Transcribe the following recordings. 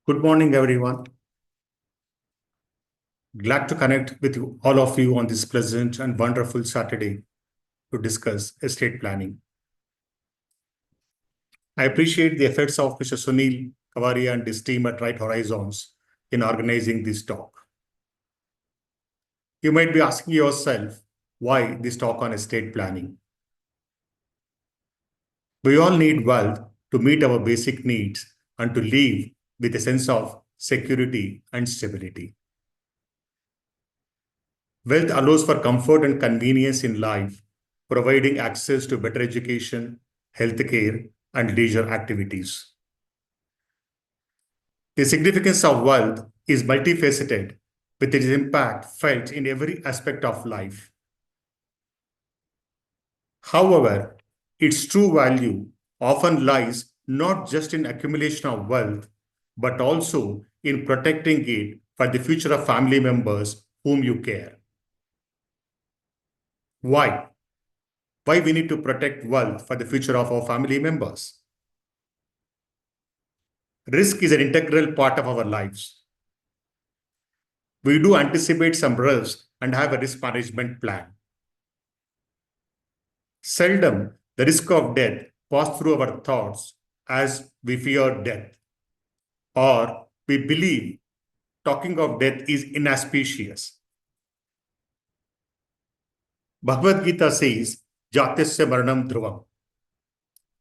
Good morning, everyone. Glad to connect with all of you on this pleasant and wonderful Saturday to discuss estate planning. I appreciate the efforts of Mr. Sunil Kawariya and his team at Right Horizons in organizing this talk. You might be asking yourself, why this talk on estate planning? We all need wealth to meet our basic needs and to live with a sense of security and stability. Wealth allows for comfort and convenience in life, providing access to better education, healthcare, and leisure activities. The significance of wealth is multifaceted, with its impact felt in every aspect of life. However, its true value often lies not just in accumulation of wealth, but also in protecting it for the future of family members whom you care. Why? Why we need to protect wealth for the future of our family members? Risk is an integral part of our lives. We do anticipate some risks and have a risk management plan. Seldom the risk of death passes through our thoughts as we fear death, or we believe talking of death is inauspicious. Bhagavad Gita says, Jatasya Maranam Dhruvam.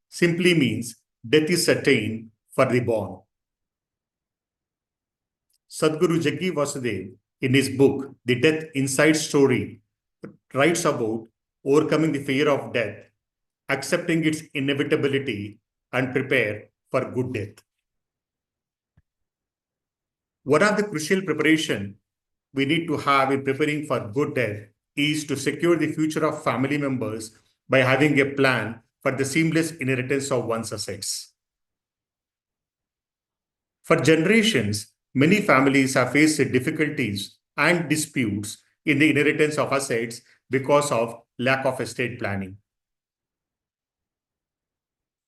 Simply means death is certain for the born. Sadhguru Jaggi Vasudev, in his book, The Death Inside Story, writes about overcoming the fear of death, accepting its inevitability, and prepare for good death. One of the crucial preparation we need to have in preparing for good death is to secure the future of family members by having a plan for the seamless inheritance of one's assets. For generations, many families have faced difficulties and disputes in the inheritance of assets because of lack of estate planning.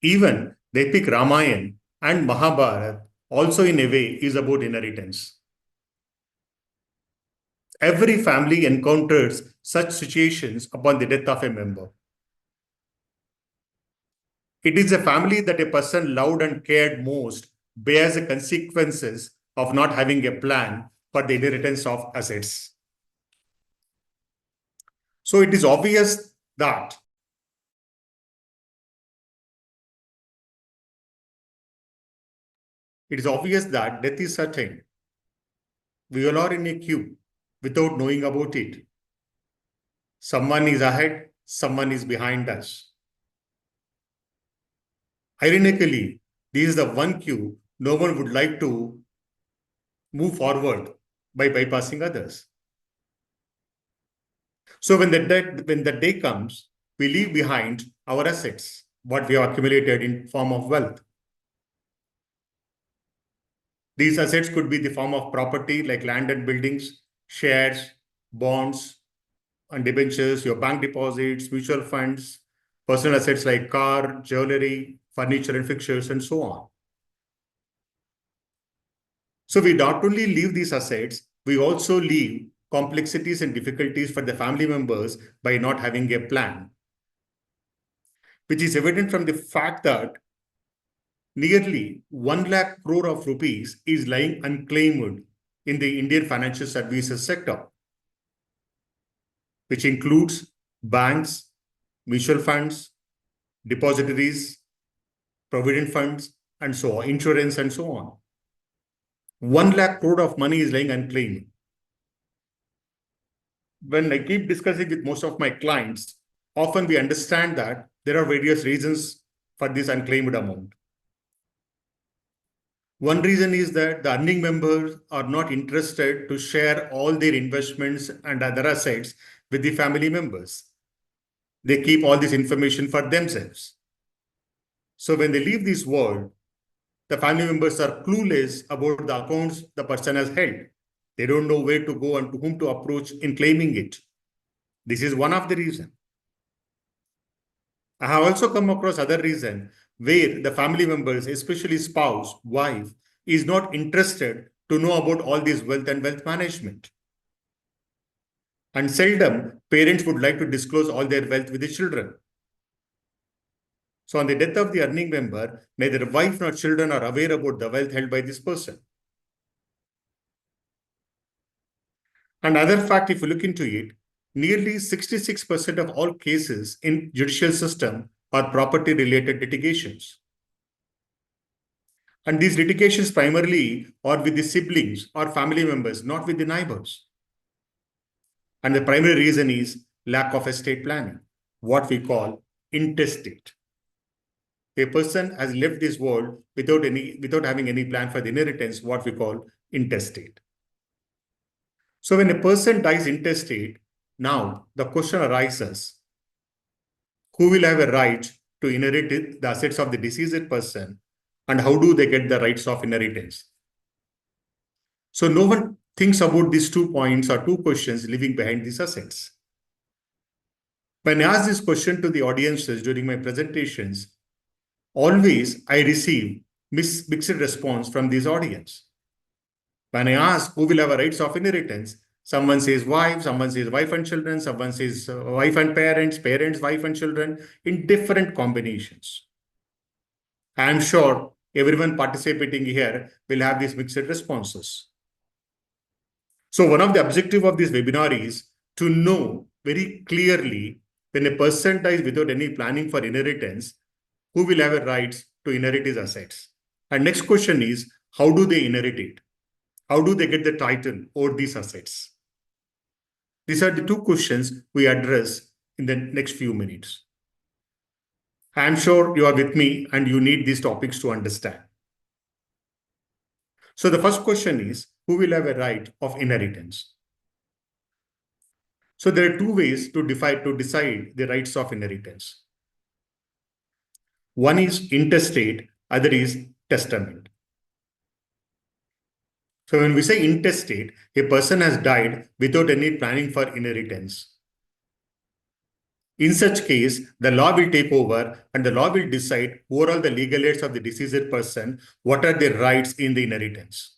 Even the epic Ramayana and Mahabharata also in a way is about inheritance. Every family encounters such situations upon the death of a member. It is a family that a person loved and cared most bears the consequences of not having a plan for the inheritance of assets. So it is obvious that death is certain. We all are in a queue without knowing about it. Someone is ahead, someone is behind us. Ironically, this is the one queue no one would like to move forward by bypassing others. So when the day comes, we leave behind our assets, what we have accumulated in form of wealth. These assets could be the form of property like land and buildings, shares, bonds, and debentures, your bank deposits, mutual funds, personal assets like car, jewelry, furniture and fixtures, and so on. So we not only leave these assets, we also leave complexities and difficulties for the family members by not having a plan, which is evident from the fact that nearly 1 lakh crore of rupees is lying unclaimed in the Indian financial services sector, which includes banks, mutual funds, depositories, provident funds, and so on, insurance, and so on. 1 lakh crore of money is lying unclaimed. When I keep discussing with most of my clients, often we understand that there are various reasons for this unclaimed amount. One reason is that the earning members are not interested to share all their investments and other assets with the family members. They keep all this information for themselves. So when they leave this world, the family members are clueless about the accounts the person has held. They don't know where to go and to whom to approach in claiming it. This is one of the reasons. I have also come across other reasons where the family members, especially spouse, wife, is not interested to know about all this wealth and wealth management. And seldom parents would like to disclose all their wealth with the children. So on the death of the earning member, neither wife nor children are aware about the wealth held by this person. Another fact, if you look into it, nearly 66% of all cases in judicial system are property-related litigations. And these litigations primarily are with the siblings or family members, not with the neighbors. And the primary reason is lack of estate planning, what we call intestate. A person has left this world without having any plan for the inheritance, what we call intestate. So when a person dies intestate, now the question arises, who will have a right to inherit the assets of the deceased person, and how do they get the rights of inheritance? So no one thinks about these 2 points or 2 questions living behind these assets. When I ask this question to the audiences during my presentations, always I receive mixed response from this audience. When I ask who will have a rights of inheritance, someone says wife and children, someone says wife and parents, wife and children, in different combinations. I am sure everyone participating here will have these mixed responses. So one of the objectives of this webinar is to know very clearly when a person dies without any planning for inheritance, who will have a rights to inherit his assets. And next question is, how do they inherit it? How do they get the title over these assets? These are the 2 questions we address in the next few minutes. I am sure you are with me and you need these topics to understand. So the first question is, who will have a right of inheritance? So there are 2 ways to decide the rights of inheritance. One is intestate, other is testament. So when we say intestate, a person has died without any planning for inheritance. In such case, the law will take over and the law will decide who are all the legal heirs of the deceased person, what are their rights in the inheritance.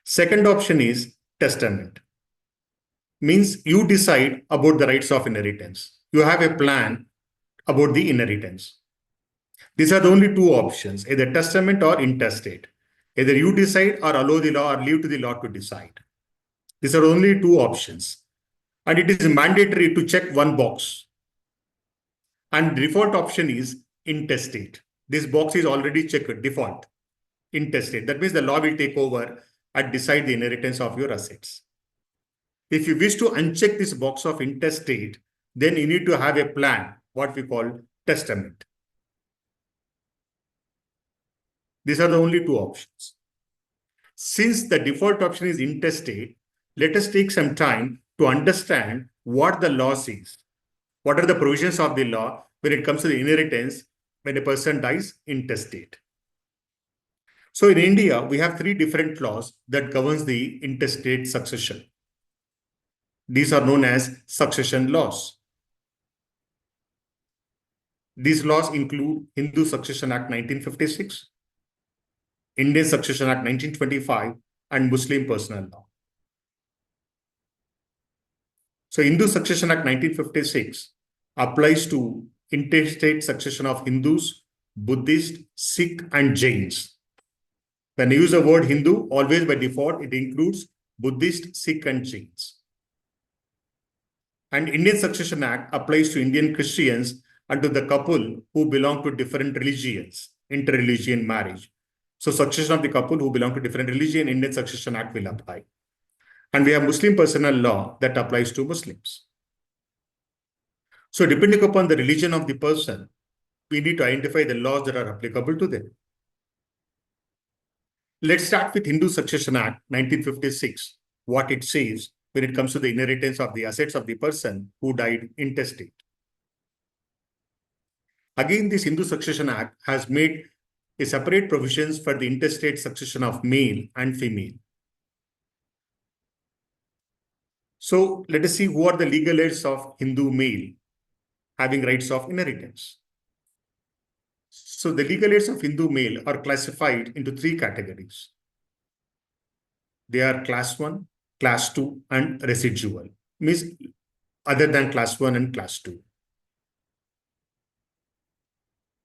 Second option is testament. Means you decide about the rights of inheritance. You have a plan about the inheritance. These are the only 2 options, either testament or intestate. Either you decide or allow the law or leave to the law to decide. These are only 2 options. And it is mandatory to check one box. And default option is intestate. This box is already checked, default, intestate. That means the law will take over and decide the inheritance of your assets. If you wish to uncheck this box of intestate, then you need to have a plan, what we call testament. These are the only 2 options. Since the default option is intestate, let us take some time to understand what the law says. What are the provisions of the law when it comes to the inheritance when a person dies intestate? So in India, we have 3 different laws that governs the intestate succession. These are known as succession laws. These laws include Hindu Succession Act 1956, Indian Succession Act 1925, and Muslim Personal Law. So Hindu Succession Act 1956 applies to intestate succession of Hindus, Buddhists, Sikh, and Jains. When I use the word Hindu, always by default, it includes Buddhist, Sikh, and Jains. And Indian Succession Act applies to Indian Christians and to the couple who belong to different religions, inter-religion marriage. So succession of the couple who belong to different religion, Indian Succession Act will apply. And we have Muslim personal law that applies to Muslims. So depending upon the religion of the person, we need to identify the laws that are applicable to them. Let's start with Hindu Succession Act 1956, what it says when it comes to the inheritance of the assets of the person who died intestate. Again, this Hindu Succession Act has made a separate provisions for the intestate succession of male and female. So let us see who are the legal heirs of Hindu male having rights of inheritance. So the legal heirs of Hindu male are classified into three categories. They are class 1, class 2, and residual, means other than class 1 and class 2.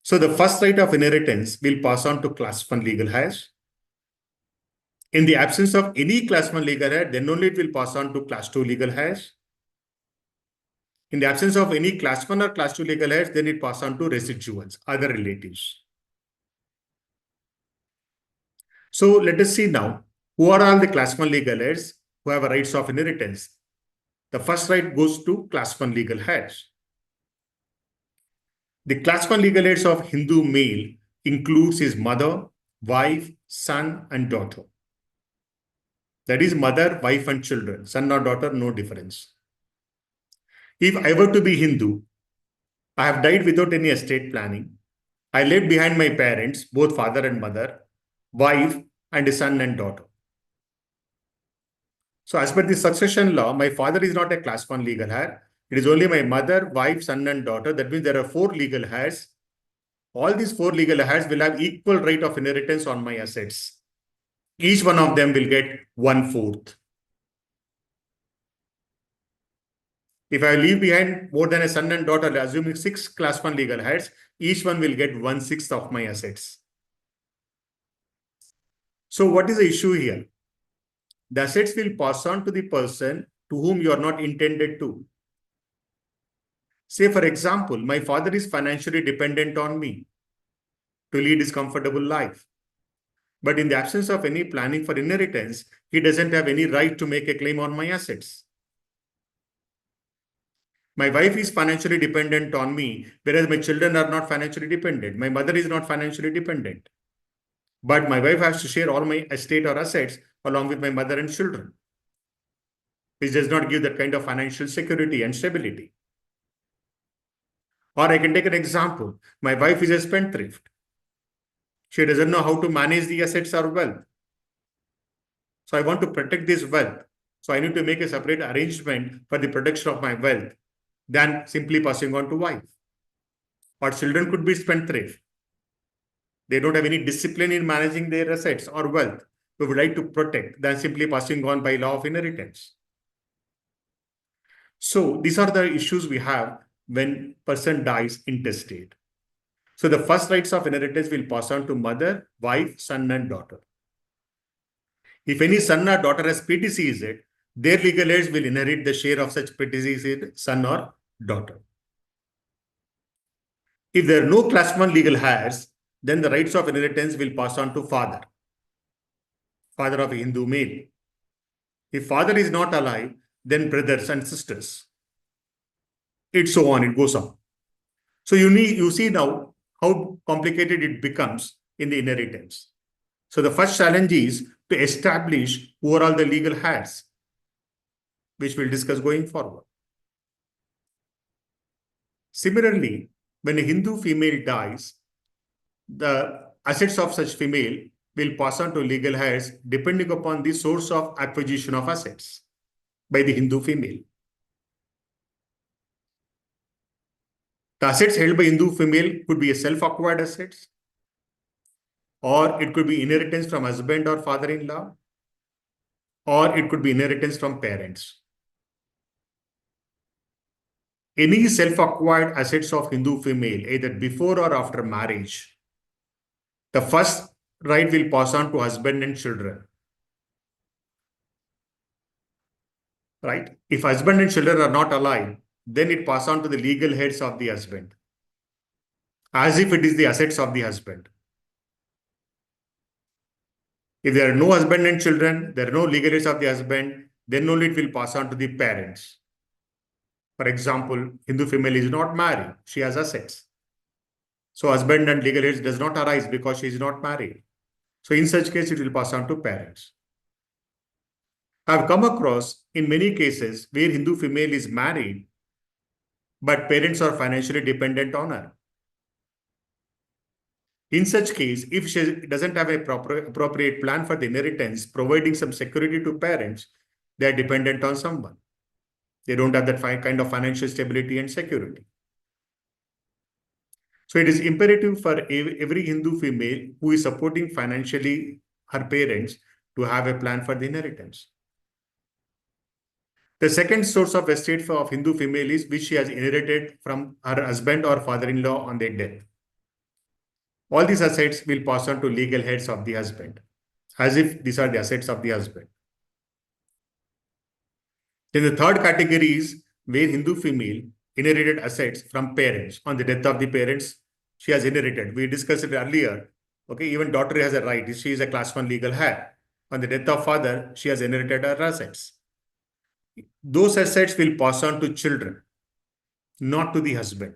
So the first right of inheritance will pass on to class 1 legal heirs. In the absence of any class 1 legal heir, then only it will pass on to class 2 legal heirs. In the absence of any class 1 or class 2 legal heirs, then it pass on to residuals, other relatives. So let us see now, who are all the class 1 legal heirs who have rights of inheritance. The first right goes to class 1 legal heirs. The class 1 legal heirs of Hindu male includes his mother, wife, son, and daughter. That is mother, wife, and children. Son or daughter, no difference. If I were to be Hindu, I have died without any estate planning. I left behind my parents, both father and mother, wife, and a son and daughter. So as per the succession law, my father is not a class 1 legal heir. It is only my mother, wife, son, and daughter. That means there are 4 legal heirs. All these 4 legal heirs will have equal right of inheritance on my assets. Each one of them will get 1/4. If I leave behind more than a son and daughter, assuming 6 class 1 legal heirs, each one will get 1/6 of my assets. So what is the issue here? The assets will pass on to the person to whom you are not intended to. Say, for example, my father is financially dependent on me to lead his comfortable life. But in the absence of any planning for inheritance, he doesn't have any right to make a claim on my assets. My wife is financially dependent on me, whereas my children are not financially dependent. My mother is not financially dependent. But my wife has to share all my estate or assets along with my mother and children. This does not give that kind of financial security and stability. Or I can take an example. My wife is a spendthrift. She doesn't know how to manage the assets or wealth. So I want to protect this wealth. So I need to make a separate arrangement for the protection of my wealth than simply passing on to wife. Or children could be spendthrift. They don't have any discipline in managing their assets or wealth. We would like to protect than simply passing on by law of inheritance. So these are the issues we have when person dies intestate. So the first rights of inheritance will pass on to mother, wife, son, and daughter. If any son or daughter has predeceased, their legal heirs will inherit the share of such predeceased son or daughter. If there are no class 1 legal heirs, then the rights of inheritance will pass on to father of a Hindu male. If father is not alive, then brothers and sisters. It's so on, it goes on. So you see now how complicated it becomes in the inheritance. So the first challenge is to establish who are all the legal heirs, which we'll discuss going forward. Similarly, when a Hindu female dies, the assets of such female will pass on to legal heirs depending upon the source of acquisition of assets by the Hindu female. The assets held by Hindu female could be a self-acquired assets, or it could be inheritance from husband or father-in-law, or it could be inheritance from parents. Any self-acquired assets of Hindu female, either before or after marriage, the first right will pass on to husband and children. Right? If husband and children are not alive, then it passes on to the legal heirs of the husband, as if it is the assets of the husband. If there are no husband and children, there are no legal heirs of the husband, then only it will pass on to the parents. For example, Hindu female is not married, she has assets. So husband and legal heirs does not arise because she is not married. So in such case, it will pass on to parents. I have come across in many cases where Hindu female is married, but parents are financially dependent on her. In such case, if she doesn't have a appropriate plan for the inheritance, providing some security to parents, they are dependent on someone. They don't have that kind of financial stability and security. So it is imperative for every Hindu female who is supporting financially her parents to have a plan for the inheritance. The second source of estate of Hindu female is which she has inherited from her husband or father-in-law on their death. All these assets will pass on to legal heads of the husband, as if these are the assets of the husband. Then the third category is where Hindu female inherited assets from parents. On the death of the parents, she has inherited. We discussed it earlier. Okay, even daughter has a right. She is a class 1 legal heir. On the death of father, she has inherited her assets. Those assets will pass on to children, not to the husband.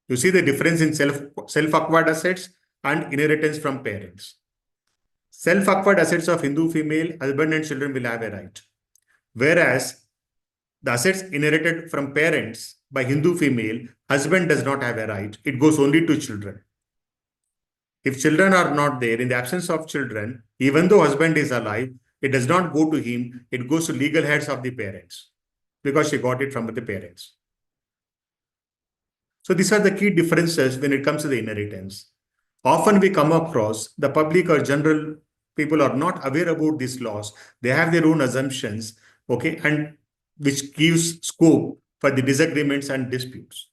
You see the difference in self-acquired assets and inheritance from parents. Self-acquired assets of Hindu female, husband and children will have a right. Whereas the assets inherited from parents by Hindu female, husband does not have a right. It goes only to children. If children are not there, in the absence of children, even though husband is alive, it does not go to him. It goes to legal heads of the parents because she got it from the parents. So these are the key differences when it comes to the inheritance. Often we come across the public or general people are not aware about these laws. They have their own assumptions, okay, and which gives scope for the disagreements and disputes.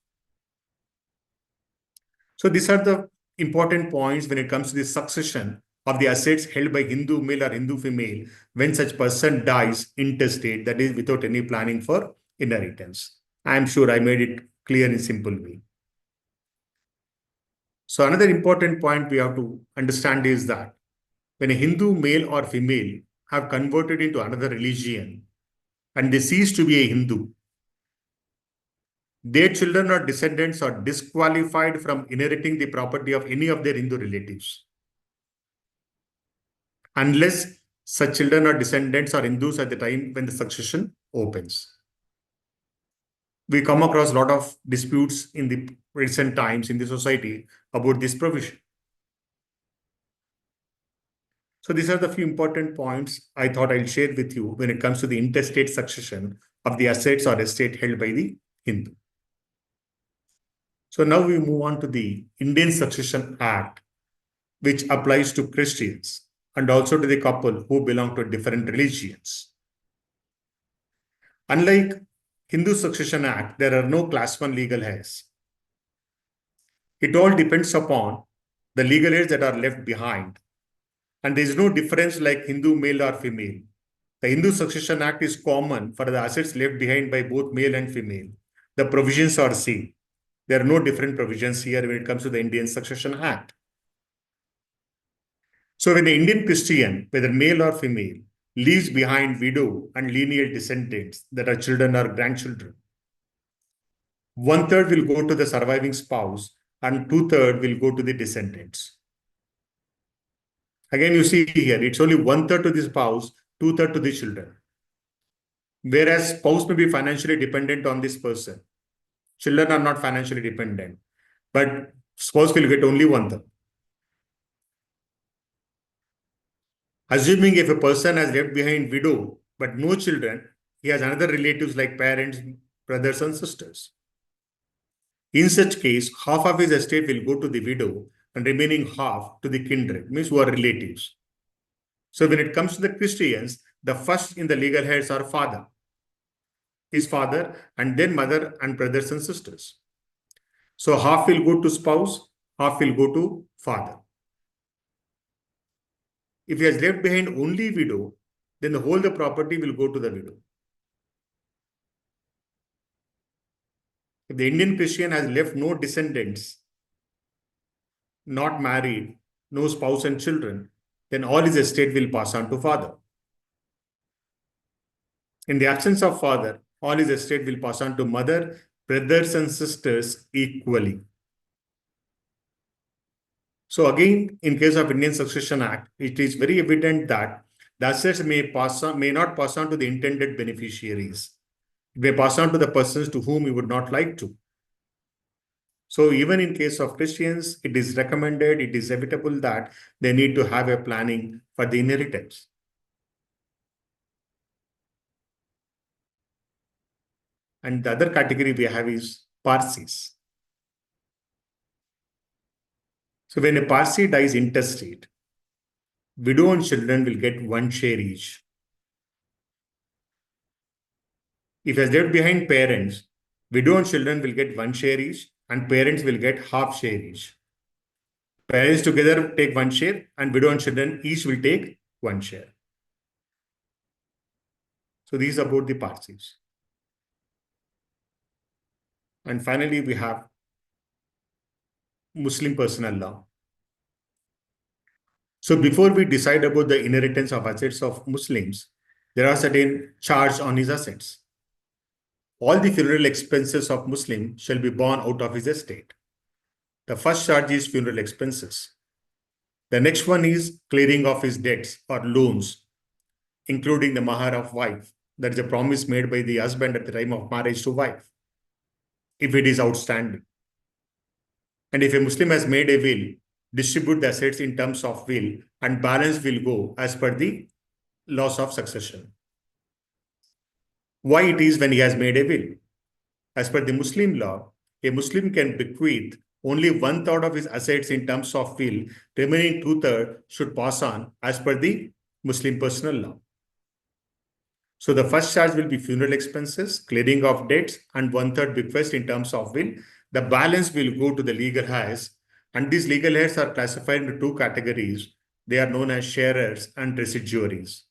So these are the important points when it comes to the succession of the assets held by Hindu male or Hindu female when such person dies intestate, that is without any planning for inheritance. I am sure I made it clear in simple way. So another important point we have to understand is that when a Hindu male or female have converted into another religion and they cease to be a Hindu, their children or descendants are disqualified from inheriting the property of any of their Hindu relatives, unless such children or descendants are Hindus at the time when the succession opens. We come across a lot of disputes in the recent times in the society about this provision. So these are the few important points I thought I'll share with you when it comes to the intestate succession of the assets or estate held by the Hindu. So now we move on to the Indian Succession Act, which applies to Christians and also to the couple who belong to different religions. Unlike Hindu Succession Act, there are no class 1 legal heirs. It all depends upon the legal heirs that are left behind. And there is no difference like Hindu male or female. The Hindu Succession Act is common for the assets left behind by both male and female. The provisions are same. There are no different provisions here when it comes to the Indian Succession Act. So when the Indian Christian, whether male or female, leaves behind widow and lineal descendants that are children or grandchildren, 1/3 will go to the surviving spouse and 2/3 will go to the descendants. Again, you see here, it's only 1/3 to the spouse, 2/3 to the children. Whereas spouse may be financially dependent on this person. Children are not financially dependent, but spouse will get only 1/3. Assuming if a person has left behind widow but no children, he has another relatives like parents, brothers and sisters. In such case, half of his estate will go to the widow and remaining half to the kindred, means who are relatives. So when it comes to the Christians, the first in the legal heirs are father, his father, and then mother and brothers and sisters. So half will go to spouse, half will go to father. If he has left behind only widow, then the whole the property will go to the widow. If the Indian Christian has left no descendants, not married, no spouse and children, then all his estate will pass on to father. In the absence of father, all his estate will pass on to mother, brothers and sisters equally. So again, in case of Indian Succession Act, it is very evident that the assets may not pass on to the intended beneficiaries. It may pass on to the persons to whom we would not like to. So even in case of Christians, it is recommended, it is inevitable that they need to have a planning for the inheritance. And the other category we have is Parsis. So when a Parsi dies intestate, widow and children will get one share each. If he has left behind parents, widow and children will get one share each, and parents will get half share each. Parents together take one share, and widow and children each will take one share. So these are about the Parsis. And finally, we have Muslim personal law. So before we decide about the inheritance of assets of Muslims, there are certain charges on his assets. All the funeral expenses of Muslim shall be borne out of his estate. The first charge is funeral expenses. The next one is clearing of his debts or loans, including the mahar of wife. That is a promise made by the husband at the time of marriage to wife, if it is outstanding. And if a Muslim has made a will, distribute the assets in terms of will, and balance will go as per the laws of succession. Why it is when he has made a will? As per the Muslim law, a Muslim can bequeath only 1/3 of his assets in terms of will, remaining 2/3 should pass on as per the Muslim personal law. So the first charge will be funeral expenses, clearing of debts, and 1/3 bequest in terms of will. The balance will go to the legal heirs, and these legal heirs are classified into two categories. They are known as sharers and residuaries.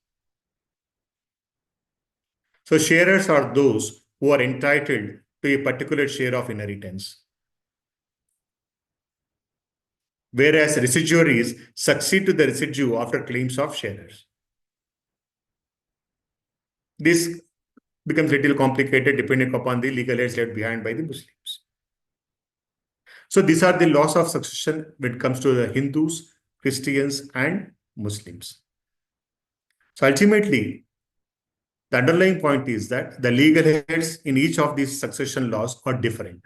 So sharers are those who are entitled to a particular share of inheritance, whereas residuaries succeed to the residue after claims of sharers. This becomes a little complicated depending upon the legal heirs left behind by the Muslims. So these are the laws of succession when it comes to the Hindus, Christians, and Muslims. So ultimately, the underlying point is that the legal heirs in each of these succession laws are different.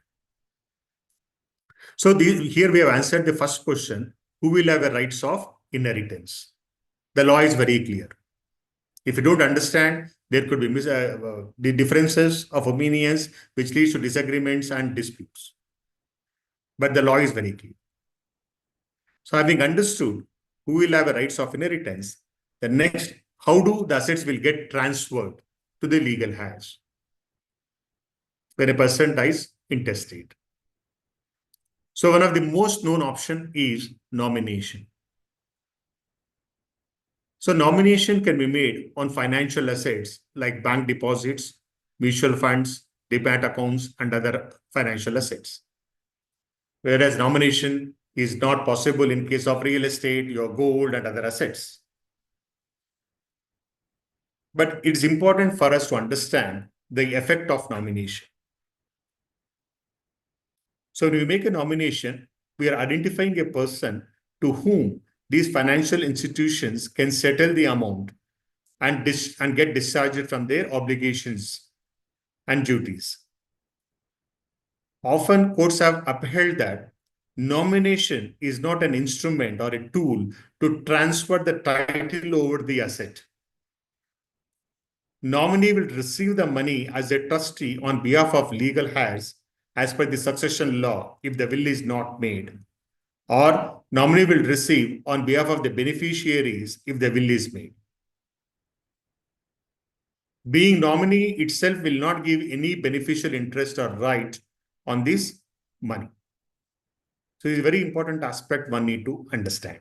So here we have answered the first question, who will have a rights of inheritance? The law is very clear. If you don't understand, there could be the differences of opinions which leads to disagreements and disputes. But the law is very clear. So having understood who will have a rights of inheritance, the next, how do the assets will get transferred to the legal heirs when a person dies intestate? So one of the most known option is nomination. So nomination can be made on financial assets like bank deposits, mutual funds, demat accounts, and other financial assets. Whereas nomination is not possible in case of real estate, your gold, and other assets. But it's important for us to understand the effect of nomination. So when we make a nomination, we are identifying a person to whom these financial institutions can settle the amount and get discharged from their obligations and duties. Often courts have upheld that nomination is not an instrument or a tool to transfer the title over the asset. Nominee will receive the money as a trustee on behalf of legal heirs as per the succession law if the will is not made, or nominee will receive on behalf of the beneficiaries if the will is made. Being nominee itself will not give any beneficial interest or right on this money. So it's a very important aspect one need to understand.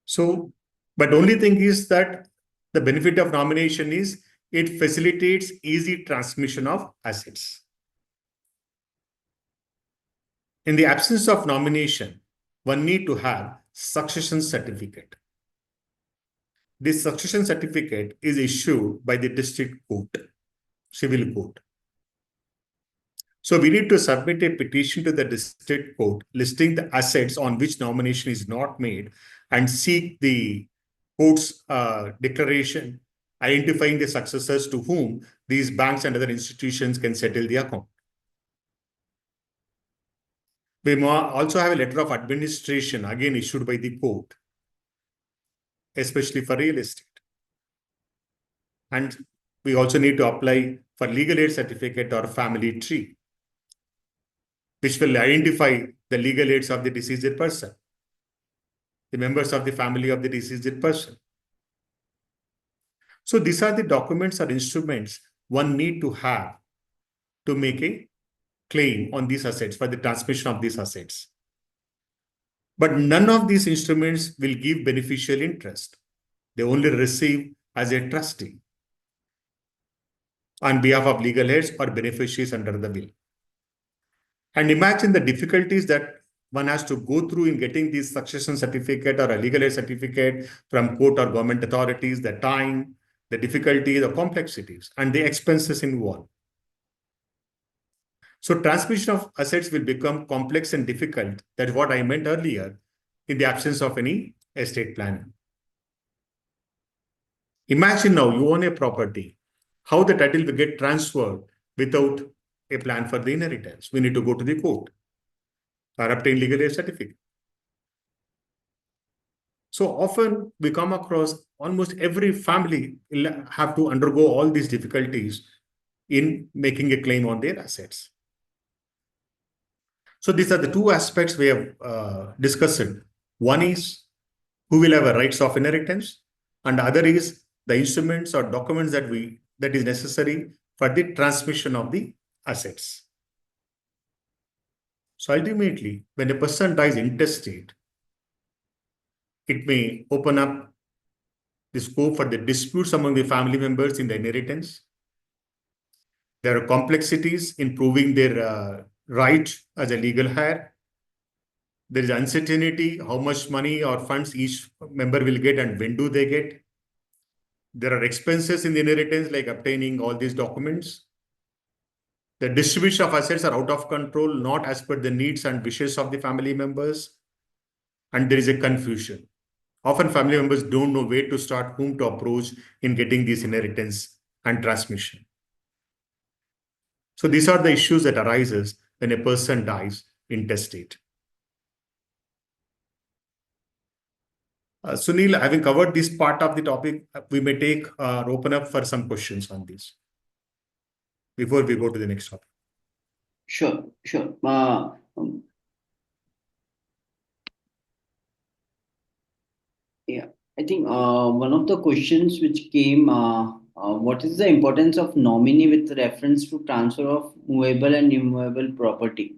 So, but only thing is that the benefit of nomination is it facilitates easy transmission of assets. In the absence of nomination, one need to have succession certificate. This succession certificate is issued by the district court, civil court. So we need to submit a petition to the district court listing the assets on which nomination is not made and seek the court's declaration identifying the successors to whom these banks and other institutions can settle the account. We also have a letter of administration again issued by the court, especially for real estate. And we also need to apply for legal aid certificate or family tree. which will identify the legal heirs of the deceased person, the members of the family of the deceased person. So these are the documents or instruments one need to have to make a claim on these assets for the transmission of these assets. But none of these instruments will give beneficial interest. They only receive as a trustee on behalf of legal heirs or beneficiaries under the will. And imagine the difficulties that one has to go through in getting this succession certificate or a legal aid certificate from court or government authorities, the time, the difficulty, the complexities, and the expenses involved. So transmission of assets will become complex and difficult. That's what I meant earlier, in the absence of any estate planning. Imagine now you own a property, how the title will get transferred without a plan for the inheritance. We need to go to the court or obtain legal aid certificate. So often we come across almost every family will have to undergo all these difficulties in making a claim on their assets. So these are the two aspects we have discussed. One is who will have a rights of inheritance, and the other is the instruments or documents that is necessary for the transmission of the assets. So ultimately, when a person dies intestate, it may open up the scope for the disputes among the family members in the inheritance. There are complexities in proving their right as a legal heir. There is uncertainty how much money or funds each member will get and when do they get. There are expenses in the inheritance like obtaining all these documents. The distribution of assets are out of control, not as per the needs and wishes of the family members. And there is a confusion. Often family members don't know where to start, whom to approach in getting this inheritance and transmission. So these are the issues that arises when a person dies intestate. Sunil, having covered this part of the topic, we may take or open up for some questions on this before we go to the next topic. Sure, sure. Yeah, I think one of the questions which came, what is the importance of nominee with reference to transfer of movable and immovable property?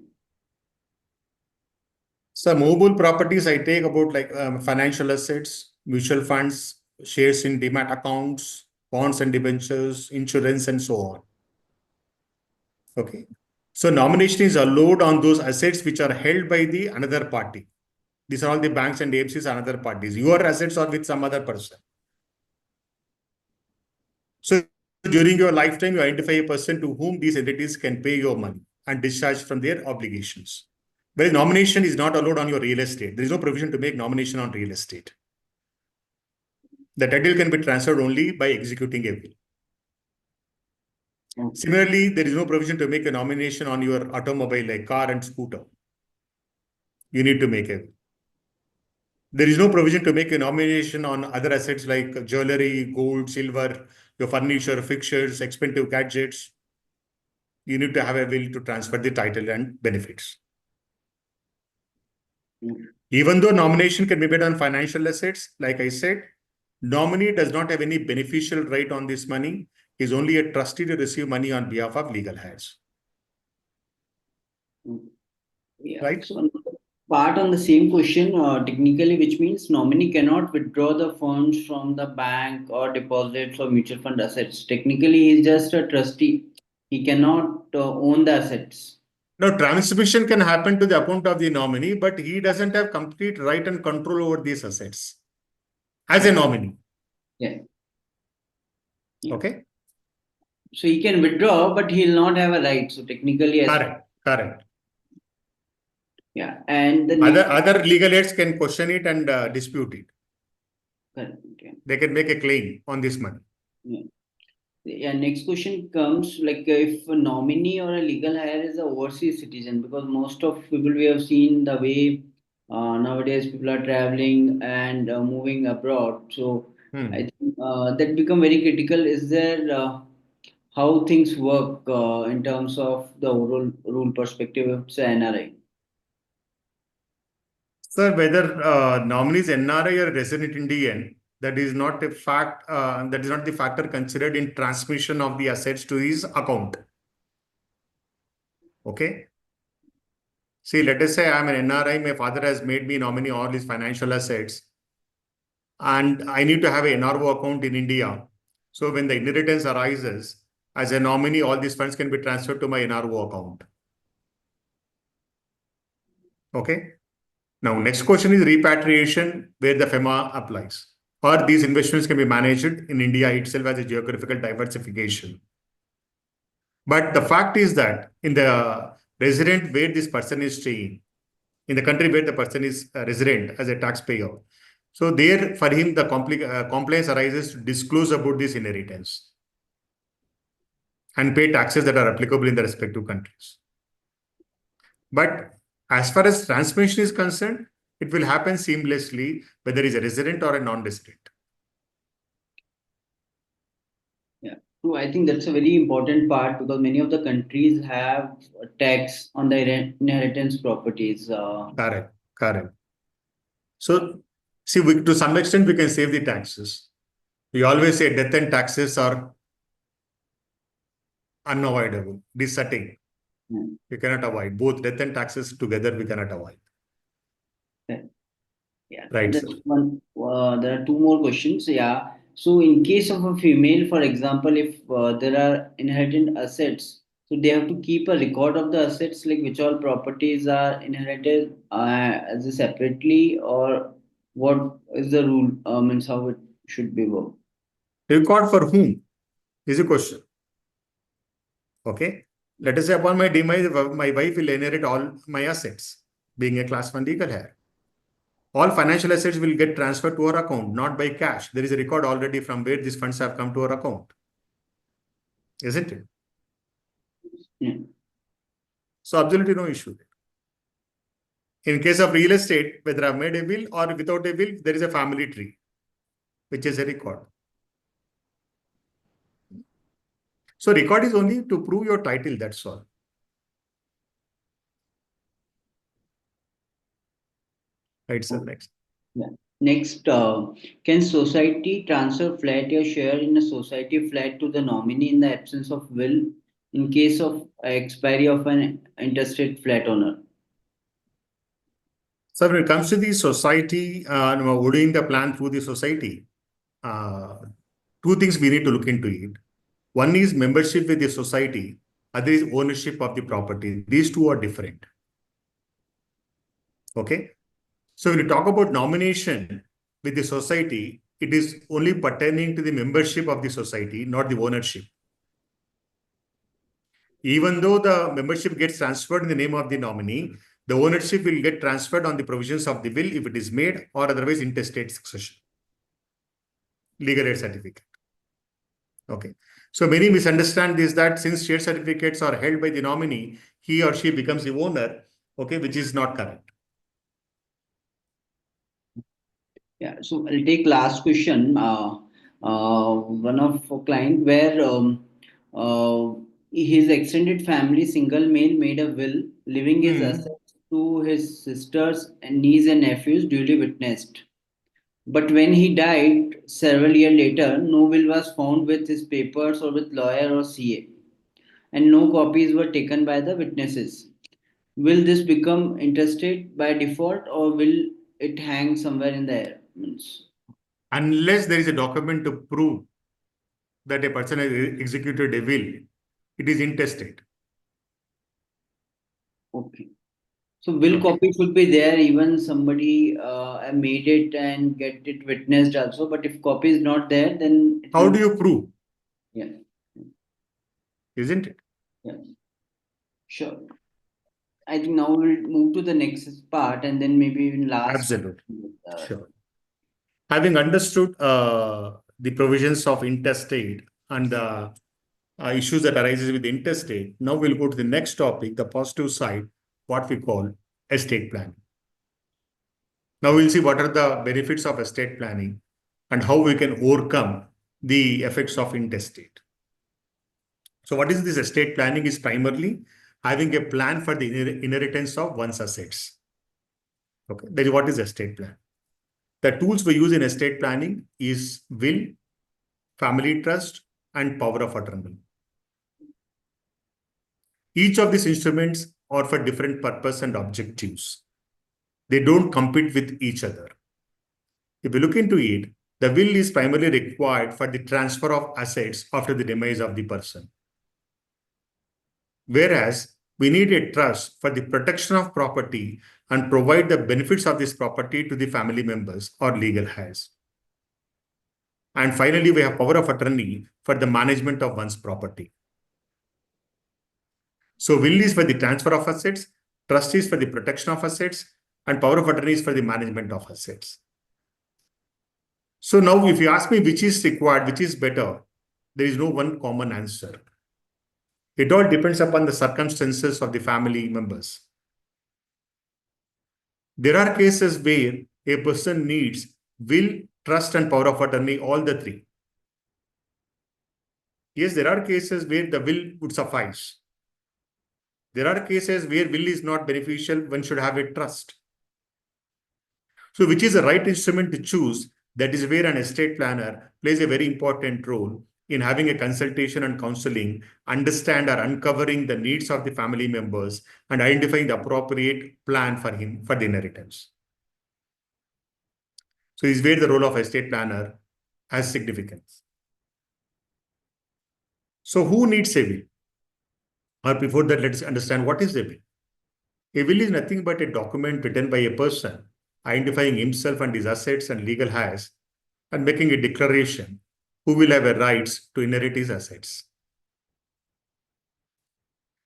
So movable properties, I take about like financial assets, mutual funds, shares in demat accounts, bonds and debentures, insurance, and so on. Okay. So nomination is allowed on those assets which are held by the another party. These are all the banks and AMCs and other parties. Your assets are with some other person. So during your lifetime, you identify a person to whom these entities can pay your money and discharge from their obligations. Whereas nomination is not allowed on your real estate. There is no provision to make nomination on real estate. The title can be transferred only by executing a will. Similarly, there is no provision to make a nomination on your automobile like car and scooter. You need to make a will. There is no provision to make a nomination on other assets like jewelry, gold, silver, your furniture, fixtures, expensive gadgets. You need to have a will to transfer the title and benefits. Even though nomination can be made on financial assets, like I said, nominee does not have any beneficial right on this money. He is only a trustee to receive money on behalf of legal heirs. Yeah. Right? So part on the same question, technically, which means nominee cannot withdraw the funds from the bank or deposits or mutual fund assets. Technically, he is just a trustee. He cannot own the assets. Now, transmission can happen to the account of the nominee, but he doesn't have complete right and control over these assets as a nominee. Yeah. Okay? So he can withdraw, but he'll not have a right. So technically, Correct. Yeah. And the other legal aids can question it and dispute it. Correct. Yeah. They can make a claim on this money. Yeah, next question comes like if a nominee or a legal heir is a overseas citizen, because most of people we have seen the way nowadays people are traveling and moving abroad. So I think that become very critical. Is there how things work in terms of the overall rule perspective of say NRI. Sir, whether nominee is NRI or resident Indian, that is not a fact, that is not the factor considered in transmission of the assets to his account. Okay. See, let us say I'm an NRI, my father has made me nominee all his financial assets, and I need to have an NRO account in India. So when the inheritance arises, as a nominee, all these funds can be transferred to my NRO account. Okay. Now, next question is repatriation, where the FEMA applies. Or these investments can be managed in India itself as a geographical diversification. But the fact is that in the resident where this person is staying, in the country where the person is a resident as a taxpayer, so there for him the compliance arises to disclose about this inheritance and pay taxes that are applicable in the respective countries. But as far as transmission is concerned, it will happen seamlessly whether he is a resident or a non-resident. Yeah, so I think that's a very important part because many of the countries have a tax on the inheritance properties. Correct, correct. So, see, to some extent, we can save the taxes. We always say death and taxes are unavoidable, discerning. We cannot avoid. Both death and taxes together, we cannot avoid. Yeah, Right, that's sir. one. There are two more questions. Yeah. So, in case of a female, for example, if there are inherited assets, so they have to keep a record of the assets, like which all properties are inherited as a separately, or what is the rule? Means how it should be worked. Record for whom is a question. Okay. Let us say upon my demise, my wife will inherit all my assets, being a class 1 legal heir. All financial assets will get transferred to her account, not by cash. There is a record already from where these funds have come to her account. Isn't it? Yeah. So absolutely no issue there. In case of real estate, whether I've made a will or without a will, there is a family tree, which is a record. So record is only to prove your title, that's all. Right, sir, next. Yeah. Next, can society transfer flat or share in a society flat to the nominee in the absence of will in case of expiry of an intestate flat owner? So when it comes to the society, ordering the plan through the society, two things we need to look into it. One is membership with the society, other is ownership of the property. These two are different. Okay. So when you talk about nomination with the society, it is only pertaining to the membership of the society, not the ownership. Even though the membership gets transferred in the name of the nominee, the ownership will get transferred on the provisions of the will if it is made or otherwise intestate succession. Legal aid certificate. Okay. So many misunderstand this that since share certificates are held by the nominee, he or she becomes the owner, okay, which is not correct. Yeah, so I'll take last question. One of a client where his extended family, single male, made a will, leaving his assets to his sisters and niece and nephews, duly witnessed. But when he died several years later, no will was found with his papers or with lawyer or CA, and no copies were taken by the witnesses. Will this become intestate by default, or will it hang somewhere in the air? Unless there is a document to prove that a person has executed a will, it is intestate. Okay. So will copy should be there, even somebody made it and get it witnessed also. But if copy is not there, then it How will. do you prove? Yeah. Isn't it? Yeah. Sure. I think now we'll move to the next part and then maybe even last. Absolutely. Sure. Having understood the provisions of intestate and the issues that arises with intestate, now we'll go to the next topic, the positive side, what we call estate planning. Now we'll see what are the benefits of estate planning and how we can overcome the effects of intestate. So what is this estate planning? Is primarily having a plan for the inheritance of one's assets. Okay, that is what is estate plan. The tools we use in estate planning is will, family trust, and power of attorney. Each of these instruments are for different purpose and objectives. They don't compete with each other. If you look into it, the will is primarily required for the transfer of assets after the demise of the person. Whereas we need a trust for the protection of property and provide the benefits of this property to the family members or legal heirs. And finally, we have power of attorney for the management of one's property. So will is for the transfer of assets, trust is for the protection of assets, and power of attorney is for the management of assets. So now if you ask me which is required, which is better, there is no one common answer. It all depends upon the circumstances of the family members. There are cases where a person needs will, trust, and power of attorney, all the three. Yes, there are cases where the will would suffice. There are cases where will is not beneficial, one should have a trust. So which is the right instrument to choose? That is where an estate planner plays a very important role in having a consultation and counseling, understand or uncovering the needs of the family members and identifying the appropriate plan for him for the inheritance. So is where the role of estate planner has significance. So who needs a will? Or before that, let's understand what is a will. A will is nothing but a document written by a person identifying himself and his assets and legal heirs and making a declaration who will have a rights to inherit his assets.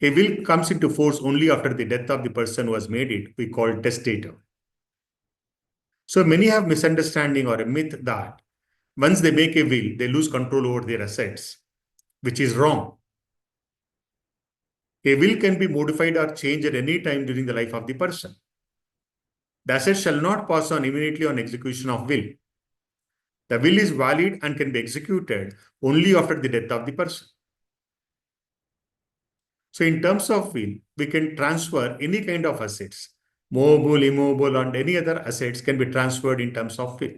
A will comes into force only after the death of the person who has made it, we call testator. So many have misunderstanding or a myth that once they make a will, they lose control over their assets, which is wrong. A will can be modified or changed at any time during the life of the person. The assets shall not pass on immediately on execution of will. The will is valid and can be executed only after the death of the person. So in terms of will, we can transfer any kind of assets, movable, immovable, and any other assets can be transferred in terms of will.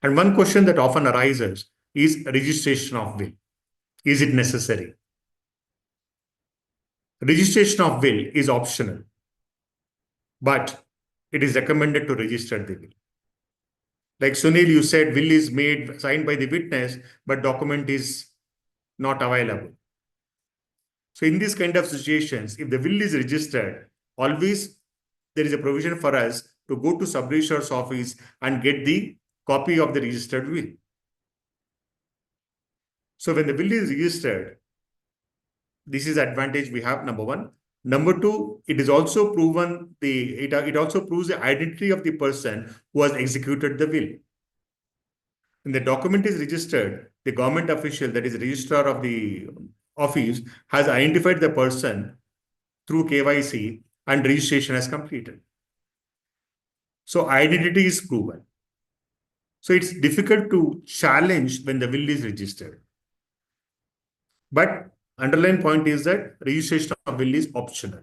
And one question that often arises is registration of will. Is it necessary? Registration of will is optional, but it is recommended to register the will. Like Sunil, you said will is made, signed by the witness, but document is not available. So in these kind of situations, if the will is registered, always there is a provision for us to go to sub-registrar's office and get the copy of the registered will. So when the will is registered, this is advantage we have, number one. Number two, it is also proven it also proves the identity of the person who has executed the will. When the document is registered, the government official, that is registrar of the office, has identified the person through KYC and registration has completed. So identity is proven. So it's difficult to challenge when the will is registered. But underlying point is that registration of will is optional.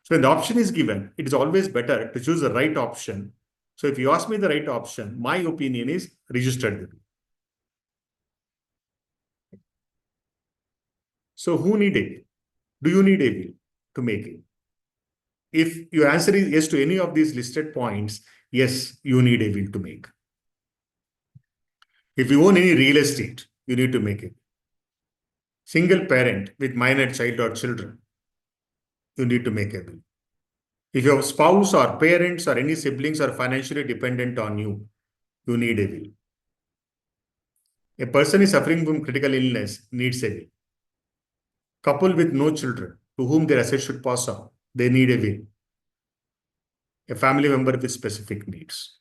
So when the option is given, it is always better to choose the right option. So if you ask me the right option, my opinion is registered the will. So who need it? Do you need a will to make it? If your answer is yes to any of these listed points, yes, you need a will to make. If you own any real estate, you need to make it. Single parent with minor child or children, you need to make a will. If your spouse or parents or any siblings are financially dependent on you, you need a will. A person is suffering from critical illness, needs a will. Couple with no children, to whom their assets should pass on, they need a will. A family member with specific needs.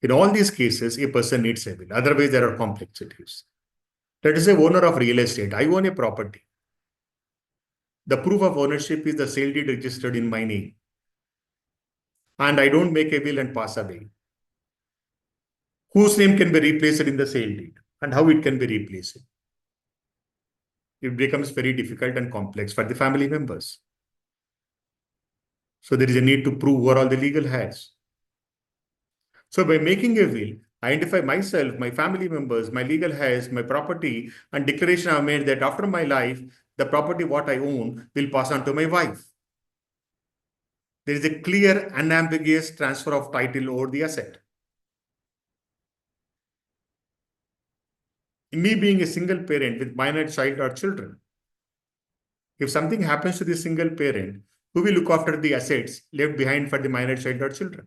In all these cases, a person needs a will. Otherwise, there are complexities. Let us say owner of real estate. I own a property. The proof of ownership is the sale deed registered in my name. And I don't make a will and pass away. Whose name can be replaced in the sale deed? and how it can be replaced. It becomes very difficult and complex for the family members. So there is a need to prove what all the legal heirs. So by making a will, identify myself, my family members, my legal heirs, my property, and declaration I made that after my life, the property what I own will pass on to my wife. There is a clear, unambiguous transfer of title over the asset. Me being a single parent with minor child or children, if something happens to the single parent, who will look after the assets left behind for the minor child or children?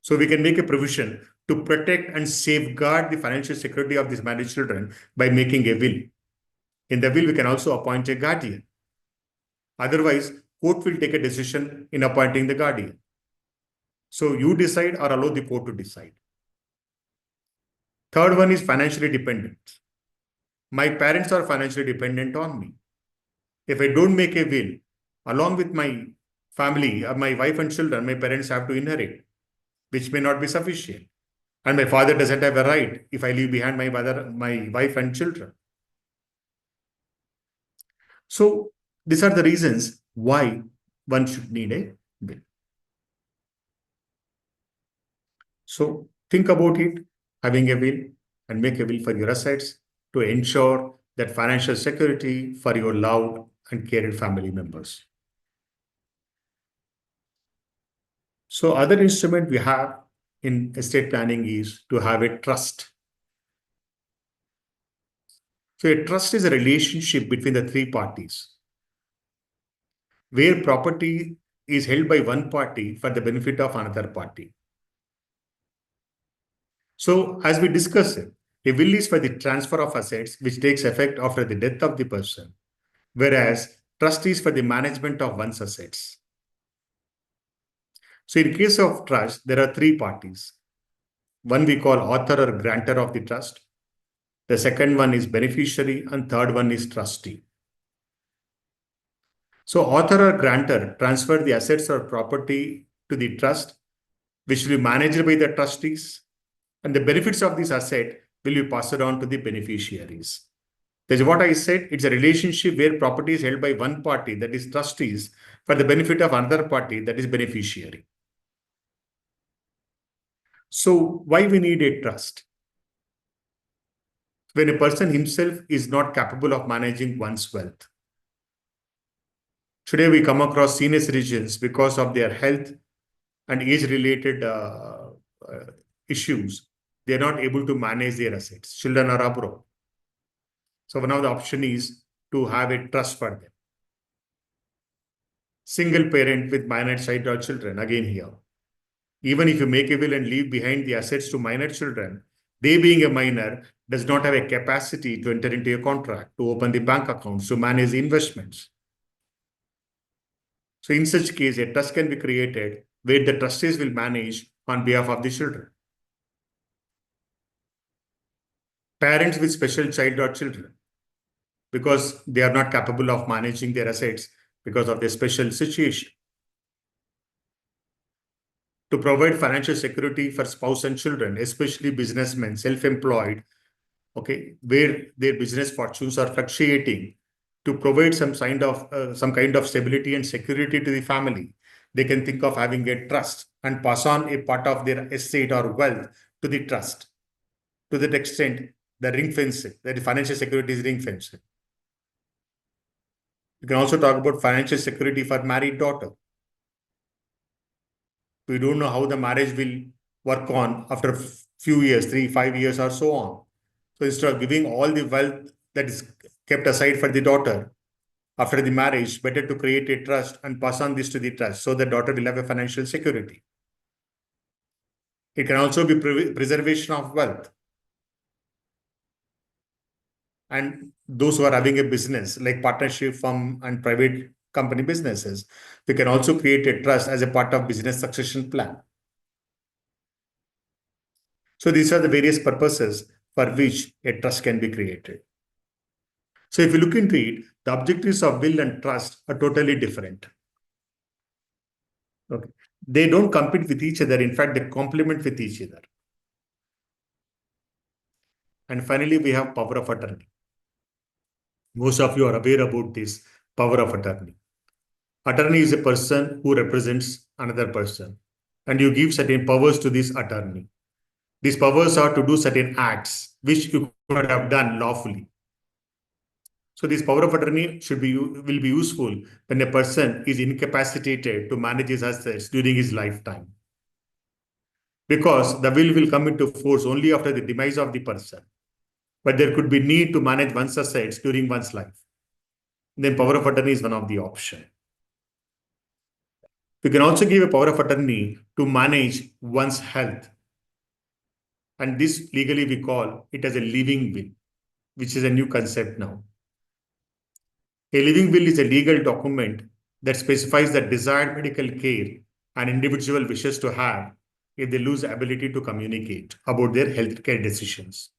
So we can make a provision to protect and safeguard the financial security of these married children by making a will. In the will, we can also appoint a guardian. Otherwise, court will take a decision in appointing the guardian. So you decide or allow the court to decide. Third one is financially dependent. My parents are financially dependent on me. If I don't make a will, along with my family, my wife and children, my parents have to inherit, which may not be sufficient. And my father doesn't have a right if I leave behind my mother, my wife and children. So these are the reasons why one should need a will. So think about it, having a will, and make a will for your assets to ensure that financial security for your loved and cared family members. So other instrument we have in estate planning is to have a trust. So a trust is a relationship between the three parties, where property is held by one party for the benefit of another party. So as we discussed, a will is for the transfer of assets which takes effect after the death of the person, whereas trust is for the management of one's assets. So in case of trust, there are three parties. One we call author or grantor of the trust. The second one is beneficiary, and third one is trustee. So author or grantor transfer the assets or property to the trust, which will be managed by the trustees, and the benefits of this asset will be passed on to the beneficiaries. That's what I said. It's a relationship where property is held by one party, that is trustees, for the benefit of another party, that is beneficiary. So why we need a trust? When a person himself is not capable of managing one's wealth. Today we come across senior citizens because of their health and age-related issues. They are not able to manage their assets. Children are abroad. So one of the options is to have a trust for them. Single parent with minor child or children, again here. Even if you make a will and leave behind the assets to minor children, they being a minor does not have a capacity to enter into a contract, to open the bank accounts, to manage the investments. So in such case, a trust can be created where the trustees will manage on behalf of the children. Parents with special child or children, because they are not capable of managing their assets because of their special situation. To provide financial security for spouse and children, especially businessmen, self-employed, okay, where their business fortunes are fluctuating, to provide some kind of stability and security to the family, they can think of having a trust and pass on a part of their estate or wealth to the trust. To that extent, the ring fencing, that the financial security is ring fencing. You can also talk about financial security for married daughter. We don't know how the marriage will work on after a few years, 3, 5 years or so on. So instead of giving all the wealth that is kept aside for the daughter after the marriage, better to create a trust and pass on this to the trust so the daughter will have a financial security. It can also be preservation of wealth. And those who are having a business like partnership firm and private company businesses, we can also create a trust as a part of business succession plan. So these are the various purposes for which a trust can be created. So if you look into it, the objectives of will and trust are totally different. Okay. They don't compete with each other. In fact, they complement with each other. And finally, we have power of attorney. Most of you are aware about this power of attorney. Attorney is a person who represents another person, and you give certain powers to this attorney. These powers are to do certain acts which you could have done lawfully. So this power of attorney will be useful when a person is incapacitated to manage his assets during his lifetime. Because the will come into force only after the demise of the person. But there could be need to manage one's assets during one's life. Then power of attorney is one of the options. We can also give a power of attorney to manage one's health. And this legally we call it as a living will, which is a new concept now. A living will is a legal document that specifies the desired medical care an individual wishes to have if they lose the ability to communicate about their healthcare decisions.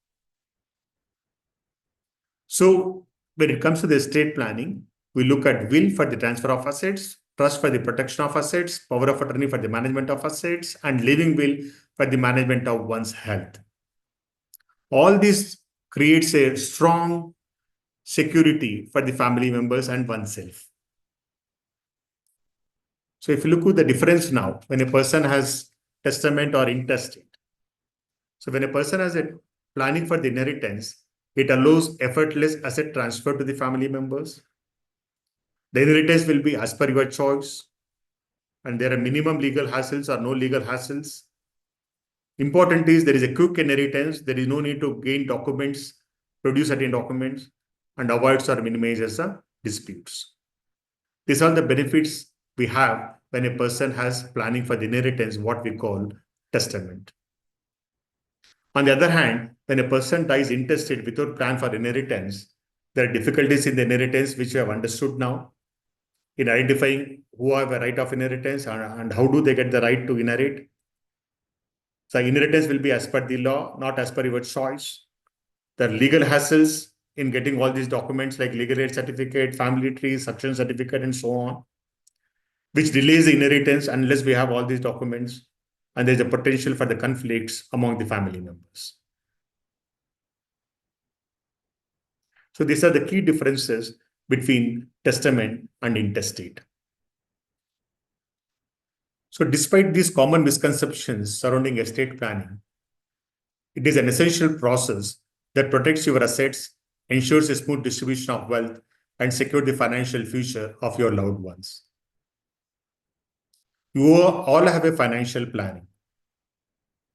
So when it comes to the estate planning, we look at will for the transfer of assets, trust for the protection of assets, power of attorney for the management of assets, and living will for the management of one's health. All this creates a strong security for the family members and oneself. So if you look at the difference now, when a person has testament or intestate. So when a person has a planning for the inheritance, it allows effortless asset transfer to the family members. The inheritance will be as per your choice, and there are minimum legal hassles or no legal hassles. Important is there is a quick inheritance. There is no need to gain documents, produce certain documents, and avoids or minimizes the disputes. These are the benefits we have when a person has planning for the inheritance, what we call testament. On the other hand, when a person dies intestate without plan for inheritance, there are difficulties in the inheritance which we have understood now in identifying who have a right of inheritance and how do they get the right to inherit. So inheritance will be as per the law, not as per your choice. There are legal hassles in getting all these documents like legal aid certificate, family tree, succession certificate, and so on, which delays the inheritance unless we have all these documents, and there's a potential for the conflicts among the family members. So these are the key differences between testament and intestate. So despite these common misconceptions surrounding estate planning, it is an essential process that protects your assets, ensures a smooth distribution of wealth, and secures the financial future of your loved ones. You all have a financial planning.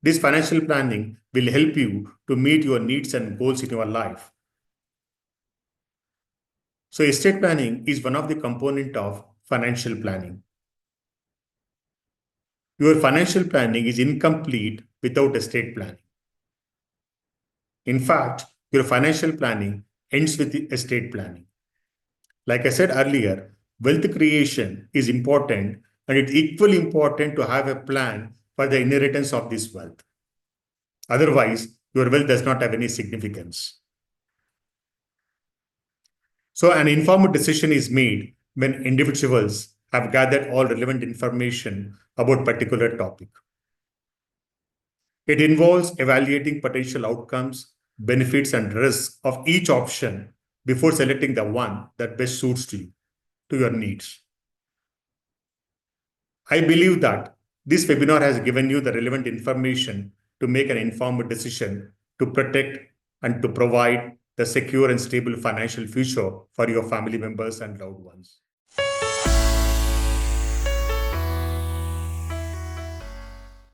This financial planning will help you to meet your needs and goals in your life. So estate planning is one of the components of financial planning. Your financial planning is incomplete without estate planning. In fact, your financial planning ends with the estate planning. Like I said earlier, wealth creation is important, and it's equally important to have a plan for the inheritance of this wealth. Otherwise, your wealth does not have any significance. So an informed decision is made when individuals have gathered all relevant information about a particular topic. It involves evaluating potential outcomes, benefits, and risks of each option before selecting the one that best suits to your needs. I believe that this webinar has given you the relevant information to make an informed decision to protect and to provide the secure and stable financial future for your family members and loved ones.